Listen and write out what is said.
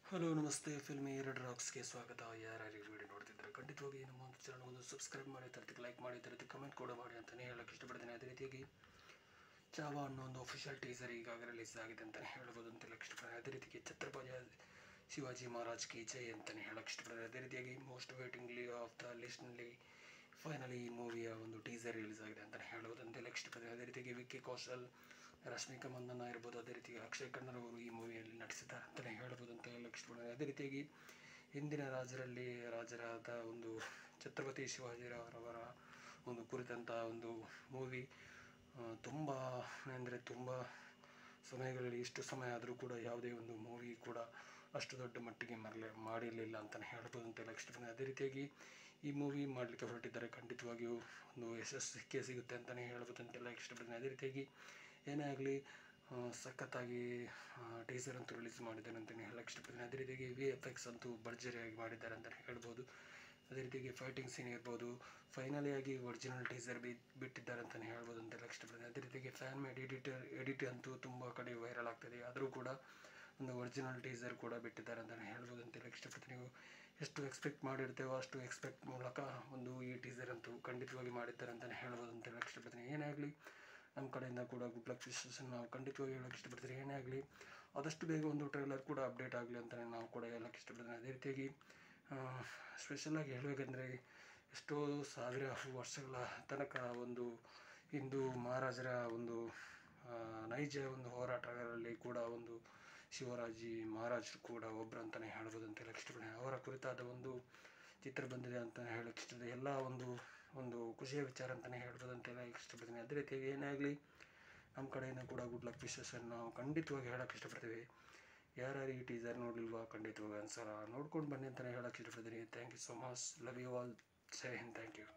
Hello ನಮಸ್ತೆ filmy ಎರಡು ರಾಕ್ಸ್ಗೆ ಸ್ವಾಗತ. ಯಾರ್ಯಾರು ವಿಡಿಯೋ ನೋಡ್ತಿದ್ದಾರೆ ಖಂಡಿತವಾಗಿ ನಮ್ಮ ಒಂದು ಚಾನಲ್ ಒಂದು ಸಬ್ಸ್ಕ್ರೈಬ್ ಮಾಡಿ, ತರತಿಗೆ ಲೈಕ್ ಮಾಡಿ, ತರತಿಗೆ ಕಮೆಂಟ್ ಕೂಡ ಮಾಡಿ ಅಂತಲೇ ಹೇಳೋಕ್ಕೆ ಇಷ್ಟಪಡ್ತೀನಿ. ಅದೇ ರೀತಿಯಾಗಿ ಚಾವಾ ಅನ್ನೋ ಒಂದು ಅಫಿಷಿಯಲ್ ಟೀಸರ್ ಈಗಾಗಲೇ ರಿಲೀಸ್ ಆಗಿದೆ ಅಂತಲೇ ಹೇಳ್ಬೋದು ಅಂತ ಹೇಳಕ್ಕೆ ಇಷ್ಟಪಡ್ತೀನಿ. ಅದೇ ರೀತಿಗೆ ಛತ್ರಪತಿ ಶಿವಾಜಿ ಮಹಾರಾಜ್ ಕಿ ಜೈ ಅಂತಲೇ ಹೇಳಕ್ಕೆ ಇಷ್ಟಪಡ್ತೀನಿ. ಅದೇ ರೀತಿಯಾಗಿ ಮೋಸ್ಟ್ ವೇಟಿಂಗ್ಲಿ ಆಫ್ ದ ಲಿಸ್ಟ್ನಲ್ಲಿ ಫೈನಲಿ ಈ ಮೂವಿಯ ಒಂದು ಟೀಸರ್ ರಿಲೀಸ್ ಆಗಿದೆ ಅಂತಲೇ ಹೇಳೋದು ಅಂತ ಹೇಳಕ್ಕೆ ಇಷ್ಟಪಡ್ತೀನಿ. ಅದೇ ರೀತಿಯಾಗಿ ವಿಕ್ಕಿ ಕೌಶಲ್, ರಶ್ಮಿಕಾ ಮಂದಣ್ಣ ಇರ್ಬೋದು, ಅದೇ ರೀತಿಯಾಗಿ ಅಕ್ಷಯ್ ಕನ್ನರ್ ಅವರು ಈ ಮೂವಿಯಲ್ಲಿ ನಟಿಸಿದ್ದಾರೆ ಅಂತಲೇ ಹೇಳ್ಬೋದು ಅಂತ ಹೇಳಕ್ಕೆ ಇಷ್ಟಪಡ್ತೀನಿ. ಅದೇ ರೀತಿಯಾಗಿ ಹಿಂದಿನ ರಾಜರಾದ ಒಂದು ಛತ್ರಪತಿ ಶಿವಾಜಿರವರ ಒಂದು ಕುರಿತಂಥ ಒಂದು ಮೂವಿ ತುಂಬ ಅಂದರೆ ತುಂಬ ಸಮಯಗಳಲ್ಲಿ ಇಷ್ಟು ಸಮಯ ಆದರೂ ಕೂಡ ಯಾವುದೇ ಒಂದು ಮೂವಿ ಕೂಡ ಅಷ್ಟು ದೊಡ್ಡ ಮಟ್ಟಿಗೆ ಮಾಡಿರಲಿಲ್ಲ ಅಂತಲೇ ಹೇಳ್ಬೋದು ಅಂತ ಹೇಳಕ್ಕೆ ಇಷ್ಟಪಡ್ತೀನಿ. ಅದೇ ರೀತಿಯಾಗಿ ಈ ಮೂವಿ ಮಾಡಲಿಕ್ಕೆ ಹೊರಟಿದ್ದಾರೆ, ಖಂಡಿತವಾಗಿಯೂ ಒಂದು ಯಶಸ್ಸು ಸಿಕ್ಕೇ ಸಿಗುತ್ತೆ ಅಂತಲೇ ಹೇಳ್ಬೋದು ಅಂತ ಹೇಳಕ್ಕೆ ಇಷ್ಟಪಡ್ತೀನಿ. ಅದೇ ರೀತಿಯಾಗಿ ಏನೇ ಆಗಲಿ ಸಖತ್ತಾಗಿ ಟೀಸರ್ ಅಂತೂ ರಿಲೀಸ್ ಮಾಡಿದ್ದಾರೆ ಅಂತಲೇ ಹೇಳಕ್ಕೆ ಇಷ್ಟಪಡ್ತೀನಿ. ಅದೇ ರೀತಿಯಾಗಿ VFX ಅಂತೂ ಭರ್ಜರಿಯಾಗಿ ಮಾಡಿದ್ದಾರೆ ಅಂತಲೇ ಹೇಳ್ಬೋದು. ಅದೇ ರೀತಿಯಾಗಿ ಫೈಟಿಂಗ್ ಸೀನ್ ಇರ್ಬೋದು, ಫೈನಲಿಯಾಗಿ ಒರಿಜಿನಲ್ ಟೀಸರ್ ಬಿಟ್ಟಿದ್ದಾರೆ ಅಂತಲೇ ಹೇಳ್ಬೋದು ಅಂತ ಹೇಳಕ್ಕೆ ಇಷ್ಟಪಡ್ತೀನಿ. ಅದೇ ರೀತಿಯಾಗಿ ಫ್ಯಾನ್ ಮೇಡ್ ಎಡಿಟ್ ಅಂತೂ ತುಂಬ ಕಡೆ ವೈರಲ್ ಆಗ್ತಾಯಿದೆ, ಆದರೂ ಕೂಡ ಒಂದು ಒರಿಜಿನಲ್ ಟೀಸರ್ ಕೂಡ ಬಿಟ್ಟಿದ್ದಾರೆ ಅಂತಲೇ ಹೇಳ್ಬೋದು ಅಂತ ಹೇಳಕ್ಕೆ ಇಷ್ಟಪಡ್ತೀನಿ. ನೀವು ಎಷ್ಟು ಎಕ್ಸ್ಪೆಕ್ಟ್ ಮಾಡಿರ್ತೇವೋ ಅಷ್ಟು ಎಕ್ಸ್ಪೆಕ್ಟ್ ಮೂಲಕ ಒಂದು ಈ ಟೀಸರ್ ಅಂತೂ ಖಂಡಿತವಾಗಿ ಮಾಡಿದ್ದಾರೆ ಅಂತಲೇ ಹೇಳ್ಬೋದು ಅಂತ ಹೇಳಕ್ಕೆ ಇಷ್ಟಪಡ್ತೀನಿ. ಏನೇ ಆಗಲಿ ನಮ್ಮ ಕಡೆಯಿಂದ ಕೂಡ ಗುಡ್ ಲಕ್ ವಿಶಸ್ ನಾವು ಖಂಡಿತವಾಗಿ ಹೇಳೋಕ್ಕೆ ಇಷ್ಟಪಡ್ತೀನಿ. ಏನೇ ಆಗಲಿ ಆದಷ್ಟು ಬೇಗ ಒಂದು ಟ್ರೈಲರ್ ಕೂಡ ಅಪ್ಡೇಟ್ ಆಗಲಿ ಅಂತಲೇ ನಾವು ಕೂಡ ಹೇಳೋಕ್ಕೆ ಇಷ್ಟಪಡ್ತೀನಿ. ಅದೇ ರೀತಿಯಾಗಿ ಸ್ಪೆಷಲಾಗಿ ಹೇಳಬೇಕಂದ್ರೆ ಎಷ್ಟೋ ಸಾವಿರ ವರ್ಷಗಳ ತನಕ ಒಂದು ಹಿಂದೂ ಮಹಾರಾಜರ ಒಂದು ನೈಜ ಒಂದು ಹೋರಾಟಗಾರರಲ್ಲಿ ಕೂಡ ಒಂದು ಶಿವಾಜಿ ಮಹಾರಾಜರು ಕೂಡ ಒಬ್ಬರು ಅಂತಲೇ ಹೇಳ್ಬೋದು ಅಂತ ಹೇಳಕ್ಕೆ ಇಷ್ಟಪಡ್ತೀನಿ. ಅವರ ಕುರಿತಾದ ಒಂದು ಚಿತ್ರ ಬಂದಿದೆ ಅಂತ ಹೇಳಕ್ಕೆ ಇಷ್ಟಪಡ್ತೀನಿ. ಎಲ್ಲ ಒಂದು ಖುಷಿಯ ವಿಚಾರ ಅಂತಲೇ ಹೇಳ್ಬೋದು ಅಂತ ಹೇಳಕ್ಕೆ ಇಷ್ಟಪಡ್ತೀನಿ. ಅದೇ ರೀತಿಯಾಗಿ ಏನೇ ಆಗಲಿ ನಮ್ಮ ಕಡೆಯಿಂದ ಕೂಡ ಗುಡ್ ಲಕ್ ವಿಶಸ್ಸನ್ನು ನಾವು ಖಂಡಿತವಾಗಿ ಹೇಳೋಕ್ಕೆ ಇಷ್ಟಪಡ್ತೀವಿ. ಯಾರ್ಯಾರು ಈ ಟೀಸರ್ ನೋಡಲಿಲ್ವಾ ಖಂಡಿತವಾಗಿ ಒಂದ್ಸಲ ನೋಡ್ಕೊಂಡು ಬನ್ನಿ ಅಂತಲೇ ಹೇಳೋಕ್ಕೆ ಇಷ್ಟಪಡ್ತೀನಿ. Thank you so much, love you all, ಜೈ ಹಿಂದ್, ಥ್ಯಾಂಕ್ ಯು.